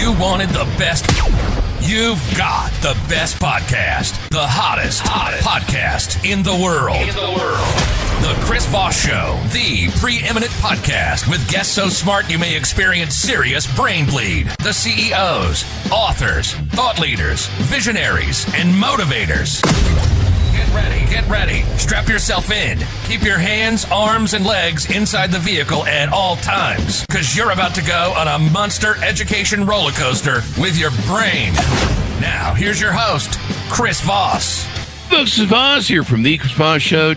you wanted the best, you've got the best podcast. The hottest podcast in the world. The Chris Voss Show, the preeminent podcast with guests so smart you may experience serious brain bleed. The CEOs, authors, thought leaders, visionaries, and motivators. Get ready. Strap yourself in. Keep your hands, arms, and legs inside the vehicle at all times, because you're about to go on a monster education roller coaster with your brain. Now, here's your host, Chris Voss. This is Voss here from the Chris Voss Show.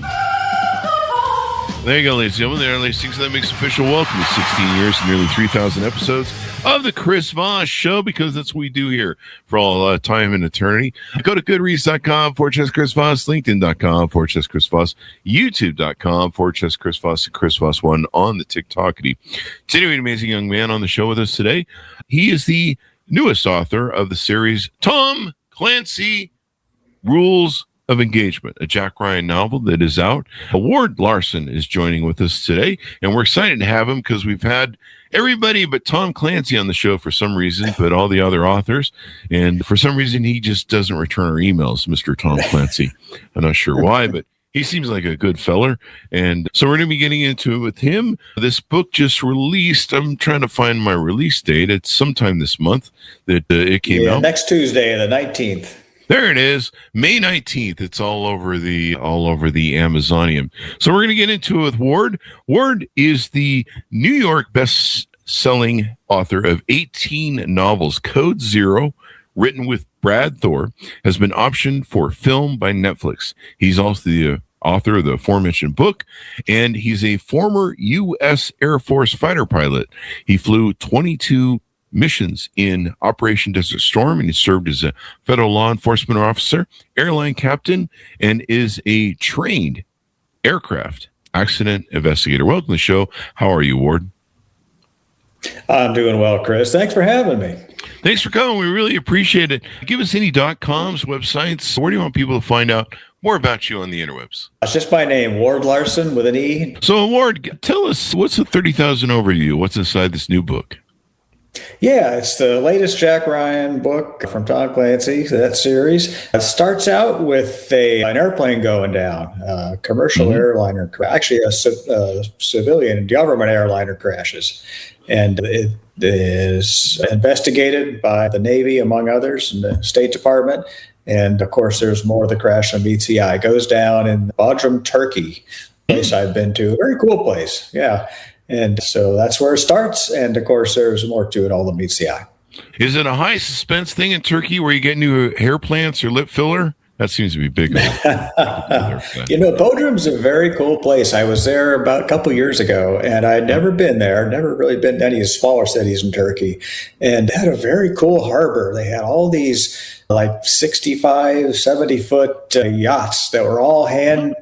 There you go, ladies and gentlemen. There are ladies, that makes official welcome to 16 years and nearly 3,000 episodes of the Chris Voss Show, because that's what we do here for all time and eternity. Go to goodreads.com/Chris Voss, LinkedIn.com/Chris Voss, YouTube.com/Chris Voss, and Chris Voss 1 on the TikTokity. Today, an amazing young man on the show with us today. He is the newest author of the series Tom Clancy Rules of Engagement, a Jack Ryan novel that is out. Ward Larsen is joining with us today, and we're excited to have him because we've had everybody but Tom Clancy on the show for some reason, but all the other authors, and for some reason he just doesn't return our emails, Mr. Tom Clancy. I'm not sure why, but he seems like a good feller, and so we're going to be getting into it with him. This book just released. I'm trying to find my release date. It's sometime this month that it came out. Next Tuesday, the 19th. There it is, May 19th. It's all over the Amazonian. So we're going to get into it with Ward. Ward is the New York best-selling author of 18 novels. Code Zero, written with Brad Thor, has been optioned for film by Netflix. He's also the author of the aforementioned book, and he's a former U.S. Air Force fighter pilot. He flew 22 missions in Operation Desert Storm, and he served as a federal law enforcement officer, airline captain, and is a trained aircraft accident investigator. Welcome to the show. How are you, Ward? I'm doing well, Chris. Thanks for having me. Thanks for coming. We really appreciate it. Give us any .coms, websites. Where do you want people to find out more about you on the interwebs? It's just my name, Ward Larsen with an E. So, Ward, tell us, what's the 30,000 overview? What's inside this new book? Yeah, it's the latest Jack Ryan book from Tom Clancy, that series. It starts out with an airplane going down, a commercial airliner, actually a civilian government airliner crashes. And it is investigated by the Navy, among others, and the State Department. And, of course, there's more of the crash than meets the eye. It goes down in Bodrum, Turkey, place I've been to. A very cool place, yeah. And so that's where it starts. And, of course, there's more to it all that meets the eye. Is it a high suspense thing in Turkey where you get new hair plants or lip filler? That seems to be big. Bodrum's a very cool place. I was there about a couple years ago, and I'd never been there, never really been to any of the smaller cities in Turkey, and had a very cool harbor. They had all these like 65, 70-foot yachts that were all hand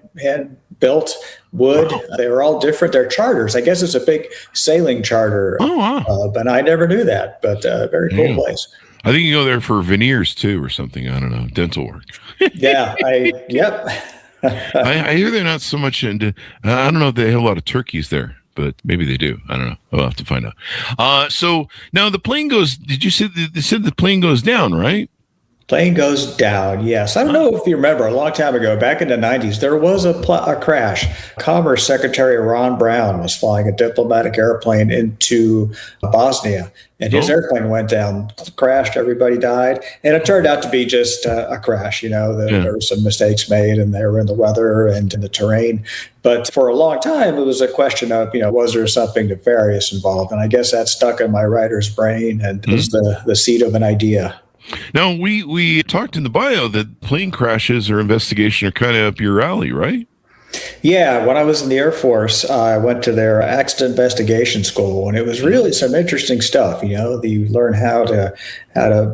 built wood. Wow. They were all different. They're charters. I guess it's a big sailing charter. Oh, wow. But I never knew that, but very cool place. I think you go there for veneers too or something. I don't know. Dental work. Yeah. Yep. I hear they're not so much into, I don't know if they have a lot of turkeys there, but maybe they do. I don't know. I'll have to find out. So now the plane goes, did you say they said the plane goes down, right? Plane goes down, yes. I don't know if you remember, a long time ago, back in the 90s, there was a crash. Commerce Secretary Ron Brown was flying a diplomatic airplane into Bosnia, and his airplane went down, crashed, everybody died. And it turned out to be just a crash. There were some mistakes made, and they were in the weather and in the terrain. But for a long time, it was a question of, was there something nefarious involved? And I guess that stuck in my writer's brain and was the seed of an idea. Now, we talked in the bio that plane crashes or investigation are kind of up your alley, right? Yeah, when I was in the Air Force, I went to their accident investigation school, and it was really some interesting stuff. You learn how to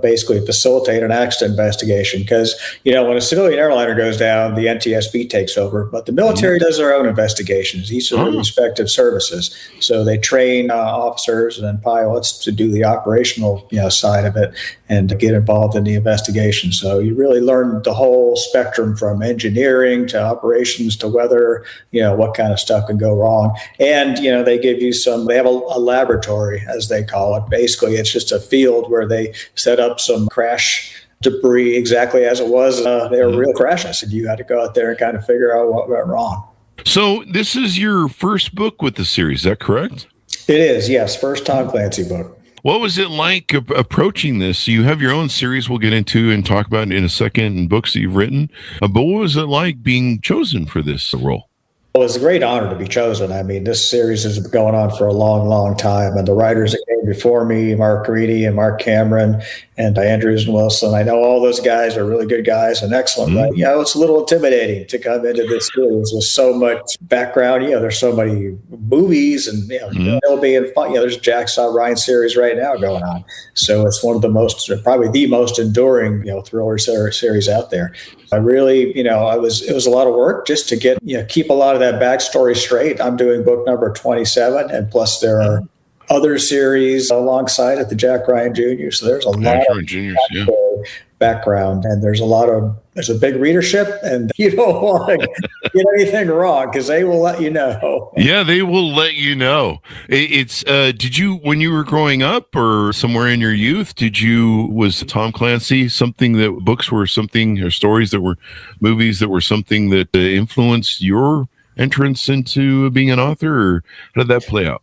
basically facilitate an accident investigation because, when a civilian airliner goes down, the NTSB takes over, but the military does their own investigations, each of their respective services. So they train officers and then pilots to do the operational side of it and to get involved in the investigation. So you really learn the whole spectrum from engineering to operations to weather never, what kind of stuff can go wrong. And, they give you they have a laboratory, as they call it. Basically, it's just a field where they set up some crash debris exactly as it was. They were real crashes, and you had to go out there and kind of figure out what went wrong. So this is your first book with the series, is that correct? It is, yes. First Tom Clancy book. What was it like approaching this? You have your own series we'll get into and talk about in a second, and books that you've written. But what was it like being chosen for this role? Well, it's a great honor to be chosen. I mean, this series has been going on for a long, long time. And the writers that came before me, Mark Reedy and Mark Cameron and Andrews and Wilson, I know all those guys are really good guys and excellent. Right? It's a little intimidating to come into this series with so much background. There's so many movies and, still being fun. There's a Jack Saw Ryan series right now going on. So it's one of the probably the most enduring, thriller series out there. I really, it was a lot of work just to keep a lot of that backstory straight. I'm doing book number 27, and plus there are other series alongside it, the Jack Ryan Jr. So there's a lot of background, and there's a big readership, and you don't want to get anything wrong because they will let you know. Yeah, they will let you know. It's did you, when you were growing up or somewhere in your youth, was Tom Clancy something that books were something, or stories that were movies that were something that influenced your entrance into being an author, or how did that play out?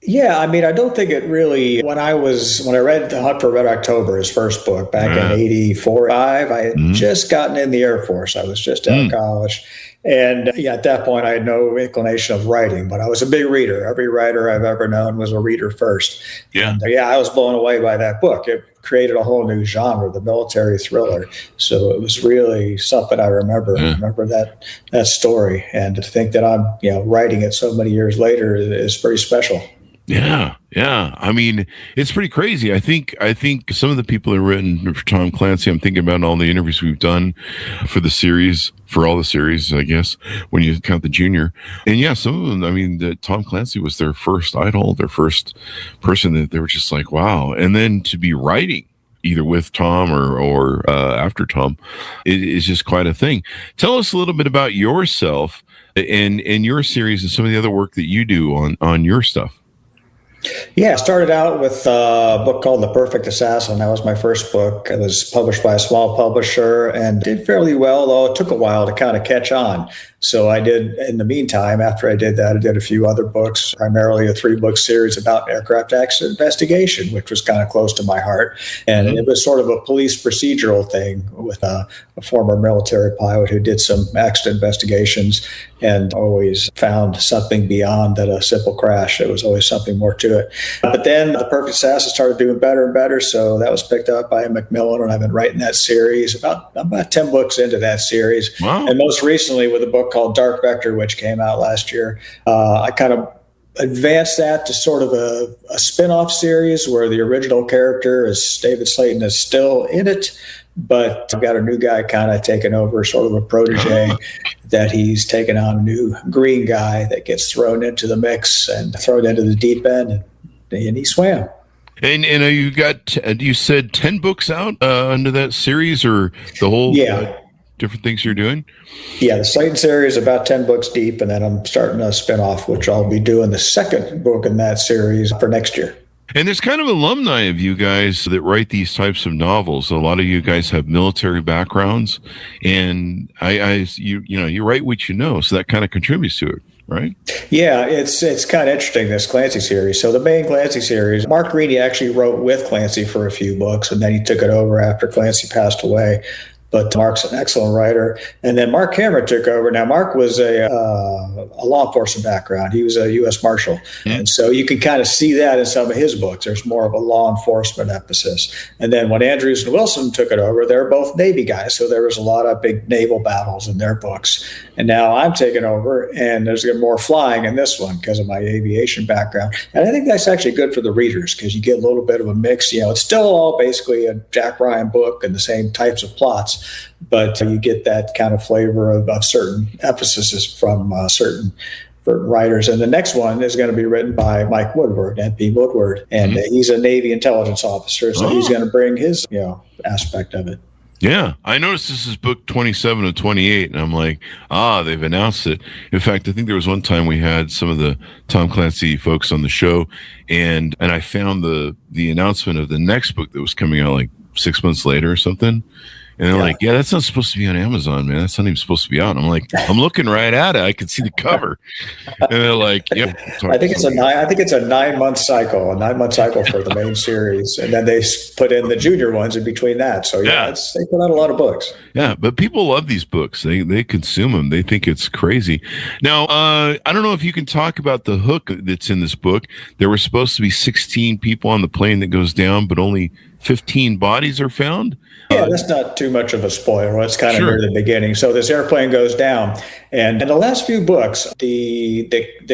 Yeah, I mean, I don't think it really, when I read The Hunt for Red October, his first book back in 84, I had just gotten in the Air Force. I was just out of college. And at that point, I had no inclination of writing, but I was a big reader. Every writer I've ever known was a reader first. Yeah. And I was blown away by that book. It created a whole new genre, the military thriller. So it was really something I remember. I remember that story. And to think that I'm, writing it so many years later is pretty special. Yeah. I mean, it's pretty crazy. I think some of the people that have written for Tom Clancy, I'm thinking about all the interviews we've done for all the series, I guess, when you count the junior. And some of them, I mean, Tom Clancy was their first idol, their first person that they were just like, wow. And then to be writing either with Tom or after Tom, it is just quite a thing. Tell us a little bit about yourself and your series and some of the other work that you do on your stuff. Yeah, I started out with a book called The Perfect Assassin. That was my first book. It was published by a small publisher and did fairly well, though it took a while to kind of catch on. So I did, in the meantime, after I did that, I did a few other books, primarily a 3-book series about aircraft accident investigation, which was kind of close to my heart. And it was sort of a police procedural thing with a former military pilot who did some accident investigations and always found something beyond that a simple crash. There was always something more to it. But then The Perfect Assassin started doing better and better. So that was picked up by Macmillan, and I've been writing that series, about 10 books into that series. Wow. And most recently with a book called Dark Vector, which came out last year, I kind of advanced that to sort of a spin-off series where the original character is David Slayton is still in it, but I've got a new guy kind of taking over, sort of a protege that he's taken on, a new green guy that gets thrown into the mix and thrown into the deep end, and he swam. And you said 10 books out under that series, or the whole different things you're doing? Yeah, the Slayton series is about 10 books deep, and then I'm starting a spinoff, which I'll be doing the second book in that series for next year. And there's kind of alumni of you guys that write these types of novels. A lot of you guys have military backgrounds, and you write what you know, so that kind of contributes to it, right? Yeah, it's kind of interesting, this Clancy series. So the main Clancy series, Mark Reedy actually wrote with Clancy for a few books, and then he took it over after Clancy passed away. But Mark's an excellent writer. And then Mark Cameron took over. Now, Mark was a law enforcement background. He was a U.S. Marshal. And so you can kind of see that in some of his books. There's more of a law enforcement emphasis. And then when Andrews and Wilson took it over, they're both Navy guys. So there was a lot of big naval battles in their books. And now I'm taking over, and there's more flying in this one because of my aviation background. And I think that's actually good for the readers because you get a little bit of a mix. It's still all basically a Jack Ryan book and the same types of plots, but you get that kind of flavor of certain emphases from certain writers. And the next one is going to be written by Mike Woodward, MP Woodward, and he's a Navy intelligence officer, so he's going to bring his aspect of it. Yeah, I noticed this is book 27 of 28, and I'm like, they've announced it. In fact, I think there was one time we had some of the Tom Clancy folks on the show, and I found the announcement of the next book that was coming out like 6 months later or something. And they're like, yeah, that's not supposed to be on Amazon, man. That's not even supposed to be out. And I'm like, I'm looking right at it. I can see the cover. And they're like, yeah. I think it's a 9-month cycle, for the main series. And then they put in the junior ones in between that. So they put out a lot of books. Yeah, but people love these books. They consume them. They think it's crazy. Now, I don't know if you can talk about the hook that's in this book. There were supposed to be 16 people on the plane that goes down, but only 15 bodies are found. Yeah, that's not too much of a spoiler. It's kind of near the beginning. So this airplane goes down, and in the last few books, the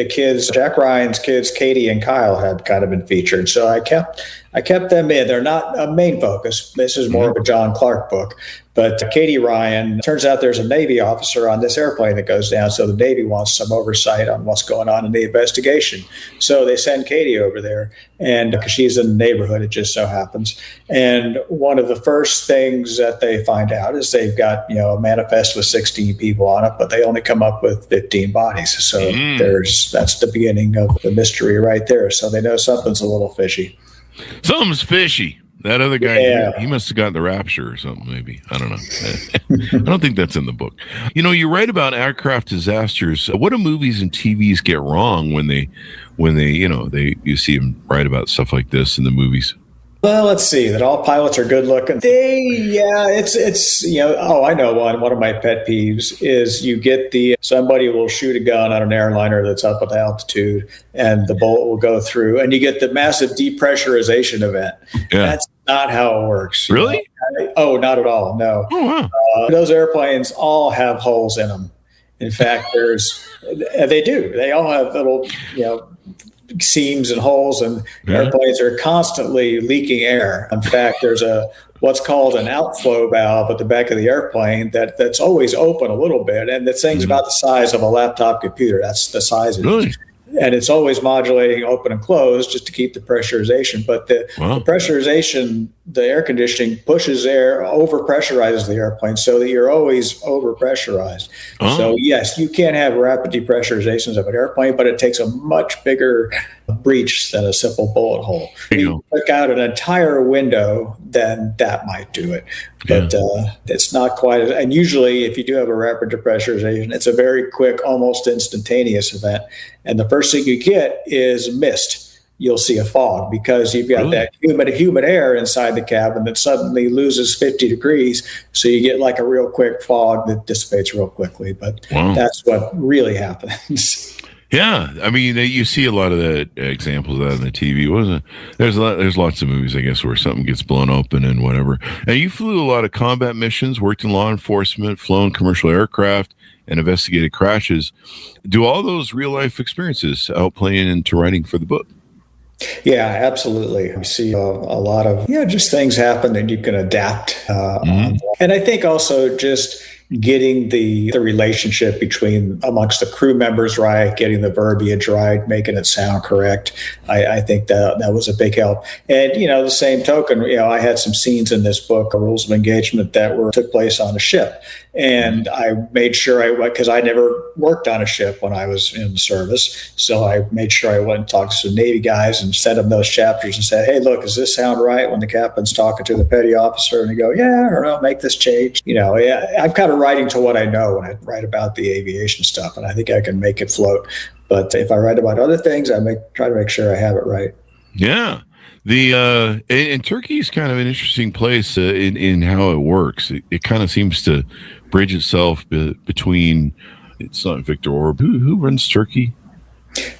kids, Jack Ryan's kids, Katie and Kyle, had kind of been featured. So I kept them in. They're not a main focus. This is more of a John Clark book. But Katie Ryan, turns out there's a Navy officer on this airplane that goes down, so the Navy wants some oversight on what's going on in the investigation. So they send Katie over there, and because she's in the neighborhood, it just so happens. And one of the first things that they find out is they've got a manifest with 16 people on it, but they only come up with 15 bodies. So that's the beginning of the mystery right there. So they know something's a little fishy. Something's fishy. That other guy, he must have gotten the rapture or something, maybe. I don't know. I don't think that's in the book. You write about aircraft disasters. What do movies and TVs get wrong when they you see them write about stuff like this in the movies? Well, let's see. That all pilots are good looking. I know one of my pet peeves is you get somebody will shoot a gun on an airliner that's up at altitude, and the bullet will go through, and you get the massive depressurization event. Yeah. That's not how it works. Really? Oh, not at all. No. Oh, wow. Those airplanes all have holes in them. In fact, they do. They all have little, seams and holes, and airplanes are constantly leaking air. In fact, there's what's called an outflow valve at the back of the airplane that's always open a little bit, and the thing's about the size of a laptop computer. That's the size of it. And it's always modulating open and close just to keep the pressurization. But the pressurization, the air conditioning pushes air, overpressurizes the airplane so that you're always overpressurized. So yes, you can have rapid depressurizations of an airplane, but it takes a much bigger breach than a simple bullet hole. If you took out an entire window, then that might do it. But it's not quite as, and usually if you do have a rapid depressurization, it's a very quick, almost instantaneous event. And the first thing you get is mist. You'll see a fog because you've got that humid air inside the cabin that suddenly loses 50 degrees. So you get like a real quick fog that dissipates real quickly. But that's what really happens. Yeah, I mean, you see a lot of that examples of that on the TV, wasn't it? There's lots of movies, I guess, where something gets blown open and whatever. Now, you flew a lot of combat missions, worked in law enforcement, flown commercial aircraft, and investigated crashes. Do all those real life experiences outplay into writing for the book? Yeah, absolutely. We see a lot of just things happen that you can adapt. And I think also just getting the relationship amongst the crew members right, getting the verbiage right, making it sound correct. I think that was a big help. And, the same token, I had some scenes in this book, Rules of Engagement, that took place on a ship. And I made sure because I never worked on a ship when I was in the service. So I made sure I went and talked to some Navy guys and sent them those chapters and said, hey, look, does this sound right? When the captain's talking to the petty officer and they go, yeah, or I'll make this change. I'm kind of writing to what I know when I write about the aviation stuff. And I think I can make it float. But if I write about other things, I try to make sure I have it right. Yeah. And Turkey is kind of an interesting place in how it works. It kind of seems to bridge itself between. It's not Viktor Orban. Who runs Turkey?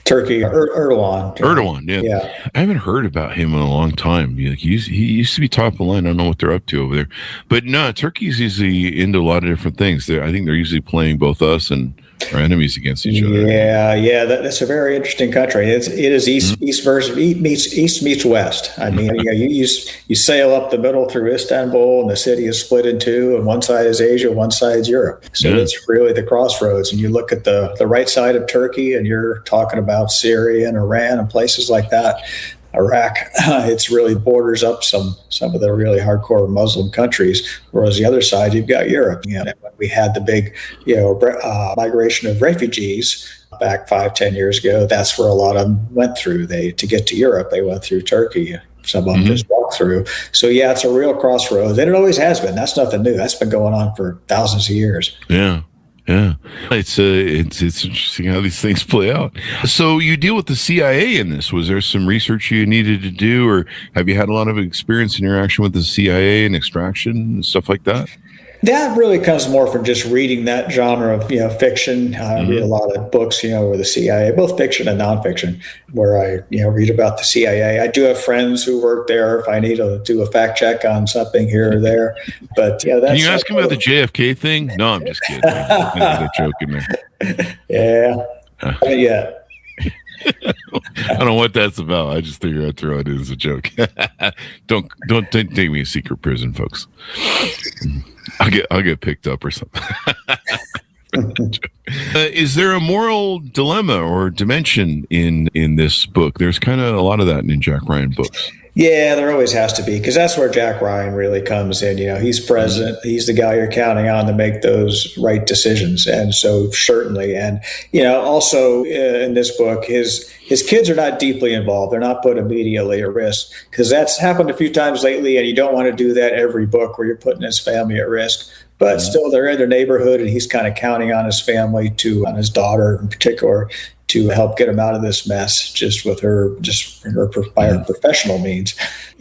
Erdogan. Erdogan, yeah. I haven't heard about him in a long time. He used to be top of the line. I don't know what they're up to over there. But no, Turkey's usually into a lot of different things. I think they're usually playing both us and our enemies against each other. Yeah, that's a very interesting country. It is east meets west. I mean, you sail up the middle through Istanbul, and the city is split in two, and one side is Asia, one side is Europe. So it's really the crossroads. And you look at the right side of Turkey, and you're talking about Syria and Iran and places like that. Iraq. It's really borders up some of the really hardcore Muslim countries, whereas the other side you've got Europe. When we had the big migration of refugees back 5-10 years ago, that's where a lot of them went through. To get to Europe, they went through Turkey. Some of them just walked through. So yeah, it's a real crossroads, and it always has been. That's nothing new. That's been going on for thousands of years. Yeah. Yeah, it's interesting how these things play out. So you deal with the CIA in this. Was there some research you needed to do, or have you had a lot of experience in interaction with the CIA and extraction and stuff like that? That really comes more from just reading that genre of fiction. I read a lot of books, with the CIA, both fiction and nonfiction, where I read about the CIA. I do have friends who work there if I need to do a fact check on something here or there. But that's. Can you ask him about the JFK thing? No, I'm just kidding. There's a joke in there. Yeah. Yeah. I don't know what that's about. I just figured I'd throw it in as a joke. Don't take me to secret prison, folks. I'll get picked up or something. Is there a moral dilemma or dimension in this book? There's kind of a lot of that in Jack Ryan books. Yeah, there always has to be, because that's where Jack Ryan really comes in. He's president. He's the guy you're counting on to make those right decisions. And so certainly, and, also in this book, his kids are not deeply involved. They're not put immediately at risk, because that's happened a few times lately. And you don't want to do that every book where you're putting his family at risk. But still, they're in their neighborhood, and he's kind of counting on his family on his daughter in particular, to help get him out of this mess, by her professional means.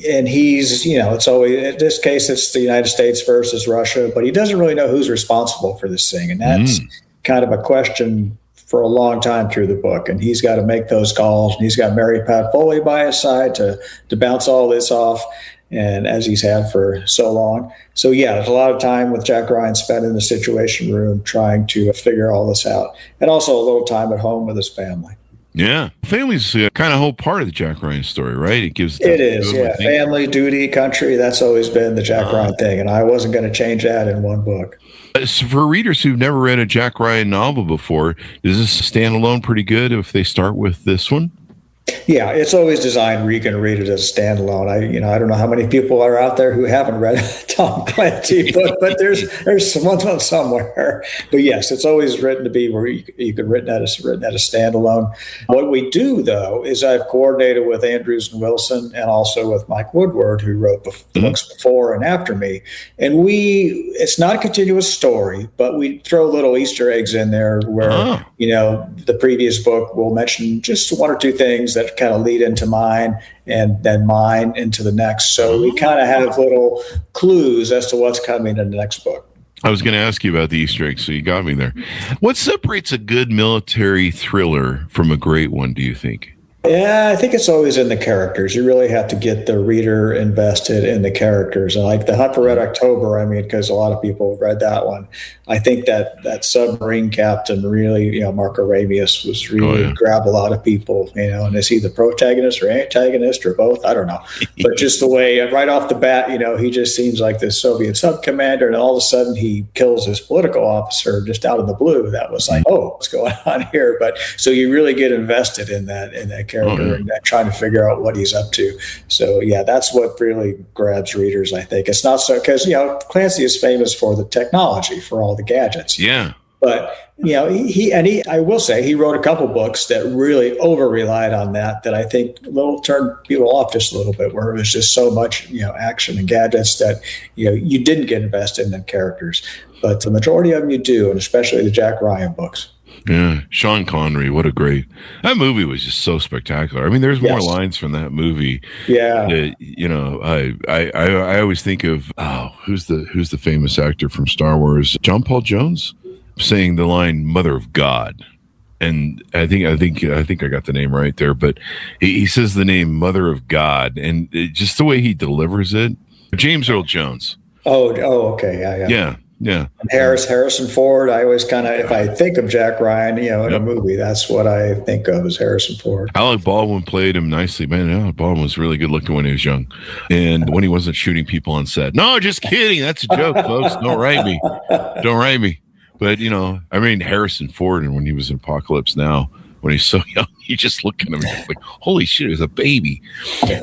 And he's, it's always, in this case, it's the United States versus Russia, but he doesn't really know who's responsible for this thing. And that's kind of a question for a long time through the book. And he's got to make those calls. And he's got Mary Pat Foley by his side to bounce all this off, and as he's had for so long. So yeah, there's a lot of time with Jack Ryan spent in the Situation Room trying to figure all this out, and also a little time at home with his family. Yeah, family's kind of whole part of the Jack Ryan story, right? It is, yeah. Family, duty, country. That's always been the Jack Ryan thing, and I wasn't going to change that in one book. So for readers who've never read a Jack Ryan novel before, does this stand alone pretty good if they start with this one? Yeah, it's always designed where you can read it as a standalone. I don't know how many people are out there who haven't read a Tom Clancy book, but there's someone somewhere. But yes, it's always written to be where you can written as standalone. What we do though is I've coordinated with Andrews and Wilson, and also with Mike Woodward, who wrote the books before and after me. And it's not a continuous story, but we throw little Easter eggs in there where the previous book will mention just one or two things that kind of lead into mine, and then mine into the next. So we kind of have little clues as to what's coming in the next book. I was going to ask you about the Easter eggs, so you got me there. What separates a good military thriller from a great one, do you think? Yeah, I think it's always in the characters. You really have to get the reader invested in the characters. And like The Hunt for Red October, because a lot of people read that one. I think that submarine captain really, Mark Aurelius, was really grabbed a lot of people, and is he the protagonist or antagonist or both? I don't know. But just the way right off the bat, he just seems like this Soviet sub commander, and all of a sudden he kills his political officer just out of the blue. That was like, what's going on here? But so you really get invested in that character and trying to figure out what he's up to. So yeah, that's what really grabs readers, I think. It's not so, because Clancy is famous for the technology, for all the gadgets. Yeah. But I will say he wrote a couple books that really over relied on that I think turned people off just a little bit, where it was just so much action and gadgets that you didn't get invested in the characters. But the majority of them you do, and especially the Jack Ryan books. Yeah, Sean Connery, that movie was just so spectacular. There's more lines from that movie. Yeah, I always think of who's the famous actor from Star Wars, John Paul Jones, saying the line "Mother of God," and I think I got the name right there. But he says the name Mother of God, and just the way he delivers it, James Earl Jones. Oh, okay, yeah. Yeah. And Harrison Ford, I always kind of, if I think of Jack Ryan, in a movie, that's what I think of as Harrison Ford. Alec Baldwin played him nicely. Man, Alec Baldwin was really good looking when he was young. And when he wasn't shooting people on set. No, just kidding. That's a joke, folks. Don't write me. But, Harrison Ford, and when he was in Apocalypse Now, when he's so young. You just look at him and like, holy shit, he's a baby.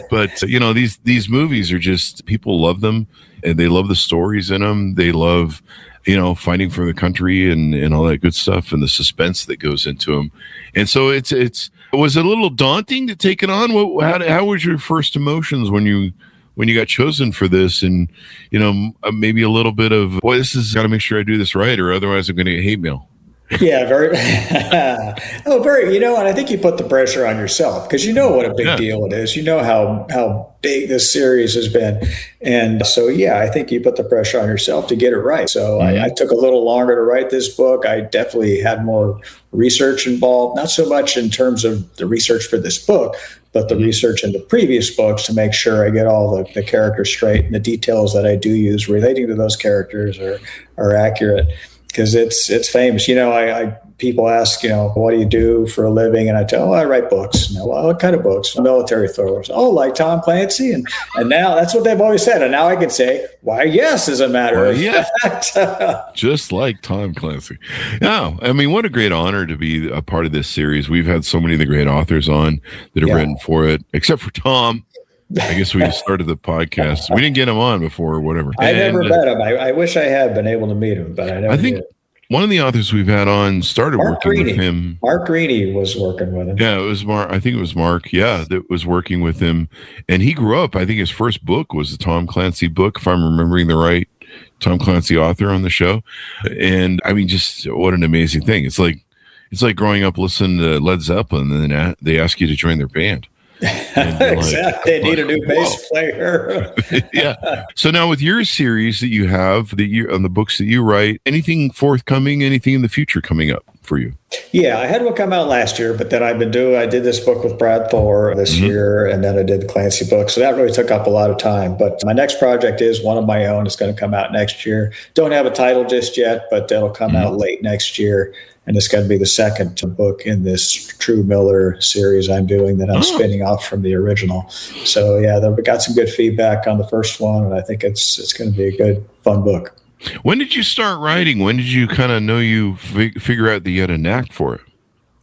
But these movies are just, people love them, and they love the stories in them. They love, fighting for the country and all that good stuff, and the suspense that goes into them. And so it's was it a little daunting to take it on? How was your first emotions when you got chosen for this? And maybe a little bit of, boy, this is got to make sure I do this right, or otherwise I'm going to get hate mail. Yeah, very. Very. And I think you put the pressure on yourself because you know what a big deal it is. You know how big this series has been, and so I think you put the pressure on yourself to get it right. So I took a little longer to write this book. I definitely had more research involved, not so much in terms of the research for this book, but the research in the previous books to make sure I get all the characters straight and the details that I do use relating to those characters are accurate. Because it's famous. People ask, what do you do for a living? And I tell them, I write books. Well, what kind of books? Military thrillers. Oh, like Tom Clancy. And now that's what they've always said. And now I can say, why, yes, as a matter of fact. Just like Tom Clancy. Yeah. I mean, what a great honor to be a part of this series. We've had so many of the great authors on that have written for it, except for Tom. I guess we started the podcast. We didn't get him on before or whatever. I never met him. I wish I had been able to meet him, but I never did. One of the authors we've had on started working with him. Mark Greeny was working with him. Yeah, it was Mark. I think it was Mark. Yeah, that was working with him. And he grew up, I think his first book was the Tom Clancy book, if I'm remembering the right Tom Clancy author on the show. And I mean, just what an amazing thing. It's like growing up listening to Led Zeppelin, and then they ask you to join their band. Exactly. They need a new bass player. Yeah. So now with your series that you have, on the books that you write, anything forthcoming, anything in the future coming up for you? Yeah, I had one come out last year, but then I did this book with Brad Thor this year, and then I did the Clancy book. So that really took up a lot of time. But my next project is one of my own. It's going to come out next year. Don't have a title just yet, but it'll come out late next year. And it's going to be the second book in this True Miller series I'm doing that I'm spinning off from the original. So we got some good feedback on the first one, and I think it's going to be a good, fun book. When did you start writing? When did you kind of know you figure out that you had a knack for it?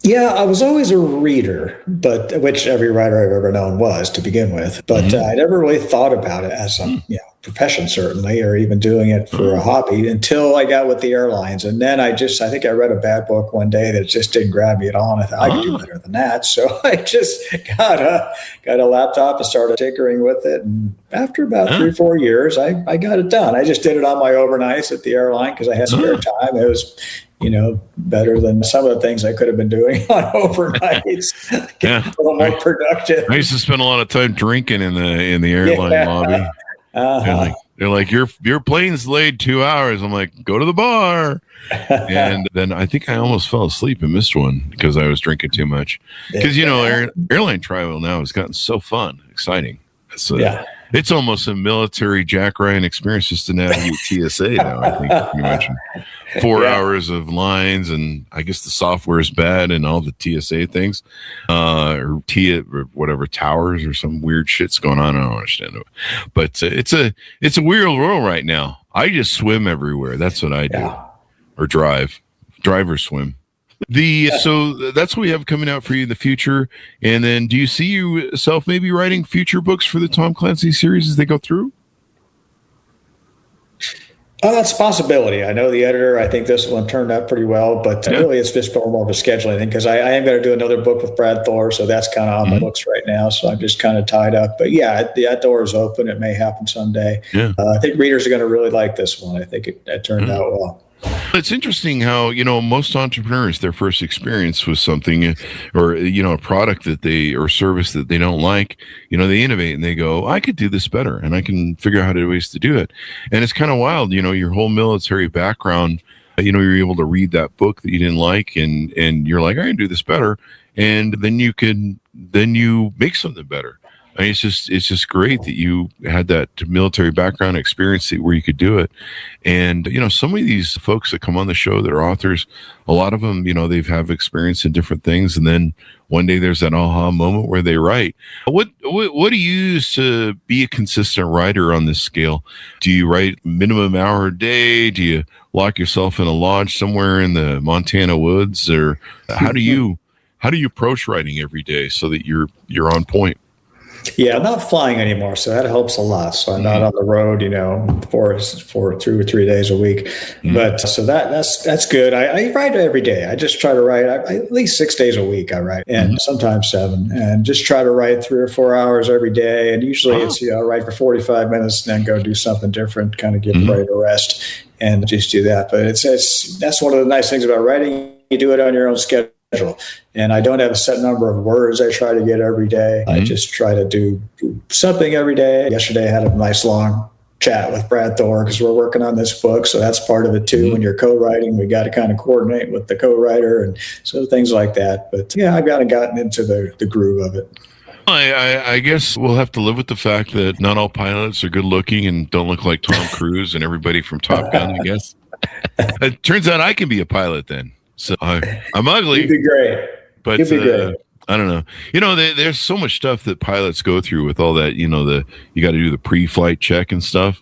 Yeah, I was always a reader, but which every writer I've ever known was to begin with. But I never really thought about it as a profession, certainly, or even doing it for a hobby until I got with the airlines. And then I think I read a bad book one day that just didn't grab me at all. And I thought I could do better than that. So I just got a laptop and started tinkering with it. And after about 3-4 years, I got it done. I just did it on my overnights at the airline because I had spare time. It was better than some of the things I could have been doing on overnights. A little more productive. I used to spend a lot of time drinking in the airline lobby. They're like, your plane's delayed 2 hours. I'm like, go to the bar. And then I think I almost fell asleep and missed one because I was drinking too much. Because airline travel now has gotten so fun, exciting. It's almost a military Jack Ryan experience just to navigate TSA now, I think, pretty much. 4 hours of lines, and I guess the software is bad and all the TSA things, or whatever, towers or some weird shit's going on. I don't understand it. But it's a weird world right now. I just swim everywhere. That's what I do. Or drive or swim. So that's what we have coming out for you in the future. And then do you see yourself maybe writing future books for the Tom Clancy series as they go through? Oh, that's a possibility. I know the editor. I think this one turned out pretty well, but really it's just more of a scheduling thing because I am going to do another book with Brad Thor, so that's kind of on my books right now. So I'm just kind of tied up. But that door is open. It may happen someday. Yeah. I think readers are going to really like this one. I think it turned out well. It's interesting how, most entrepreneurs, their first experience with something or, a product or service that they don't like, they innovate and they go, I could do this better and I can figure out ways to do it. And it's kind of wild, your whole military background, you're able to read that book that you didn't like and you're like, I can do this better. And then you make something better. I mean, it's just great that you had that military background experience where you could do it. And, some of these folks that come on the show that are authors, a lot of them, they've have experience in different things. And then one day there's that aha moment where they write. What do you use to be a consistent writer on this scale? Do you write minimum hour a day? Do you lock yourself in a lodge somewhere in the Montana woods? Or how do you how do you approach writing every day so that you're on point? Yeah, I'm not flying anymore, so that helps a lot. So I'm not on the road, for 2 or 3 days a week. But so that's good. I write every day. I just try to write at least 6 days a week. I write, and sometimes 7, and just try to write 3 or 4 hours every day. And usually it's I write for 45 minutes, and then go do something different, kind of give the brain a rest, and just do that. But that's one of the nice things about writing. You do it on your own schedule. And I don't have a set number of words I try to get every day. I just try to do something every day. Yesterday I had a nice long chat with Brad Thor because we're working on this book. So that's part of it too. When you're co-writing, we got to kind of coordinate with the co-writer and so things like that. But yeah, I've kind of gotten into the groove of it. I guess we'll have to live with the fact that not all pilots are good looking and don't look like Tom Cruise and everybody from Top Gun, I guess. It turns out I can be a pilot then. So I'm ugly. You'd be great. But You'd be great. I don't know. There's so much stuff that pilots go through with all that. You got to do the pre-flight check and stuff.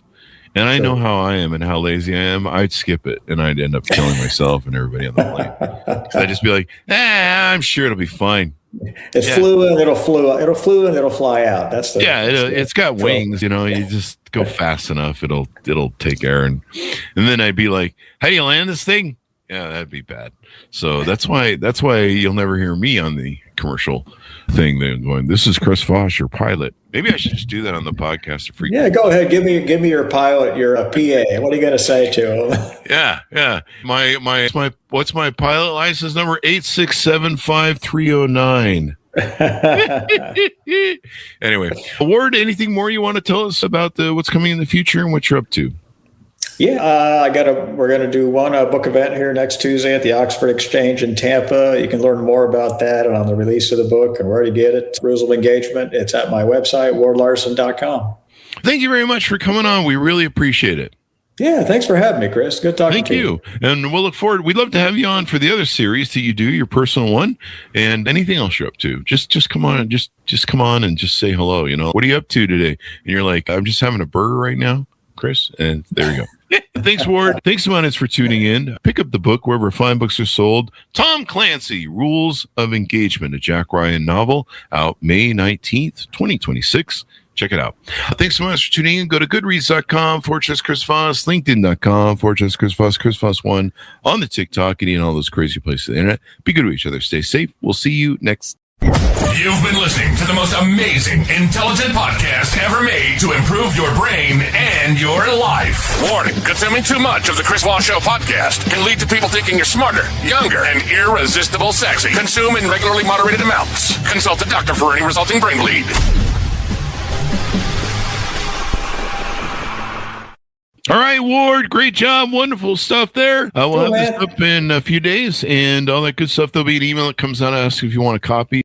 And I know how I am and how lazy I am. I'd skip it, and I'd end up killing myself and everybody on the plane. So I'd just be like, I'm sure it'll be fine. It's fluid. It'll flew and it'll fly out. That's the it's got wings. You just go fast enough. It'll take air, and then I'd be like, how do you land this thing? Yeah, that'd be bad. So that's why you'll never hear me on the commercial thing. They're going, this is Chris Voss, your pilot. Maybe I should just do that on the podcast to freak. Yeah, go ahead. Give me your pilot, your PA. What are you going to say to him? Yeah. What's my pilot license number? 8675309. Anyway, Ward, anything more you want to tell us about what's coming in the future and what you're up to? Yeah, we're going to do one book event here next Tuesday at the Oxford Exchange in Tampa. You can learn more about that and on the release of the book and where to get it. Rules of engagement. It's at my website, wardlarsen.com. Thank you very much for coming on. We really appreciate it. Yeah, thanks for having me, Chris. Good talking to you. Thank you. And we'll look forward. We'd love to have you on for the other series that you do, your personal one, and anything else you're up to. Just come on and just come on and just say hello. What are you up to today? And you're like, I'm just having a burger right now, Chris. And there you go. Thanks, Ward. Thanks, Monis, for tuning in. Pick up the book wherever fine books are sold. Tom Clancy, Rules of Engagement, a Jack Ryan novel, out May 19th, 2026. Check it out. Thanks so much for tuning in. Go to goodreads.com/Chris Voss, LinkedIn.com/Chris Voss, Chris Voss1 on the TikTok, and all those crazy places on the internet. Be good to each other. Stay safe. We'll see you next. You've been listening to the most amazing, intelligent podcast ever made to improve your brain and your life. Warning, consuming too much of the Chris Voss Show podcast can lead to people thinking you're smarter, younger, and irresistible sexy. Consume in regularly moderated amounts. Consult a doctor for any resulting brain bleed. All right, Ward, great job. Wonderful stuff there. We'll have this up in a few days and all that good stuff. There'll be an email that comes out asking if you want a copy.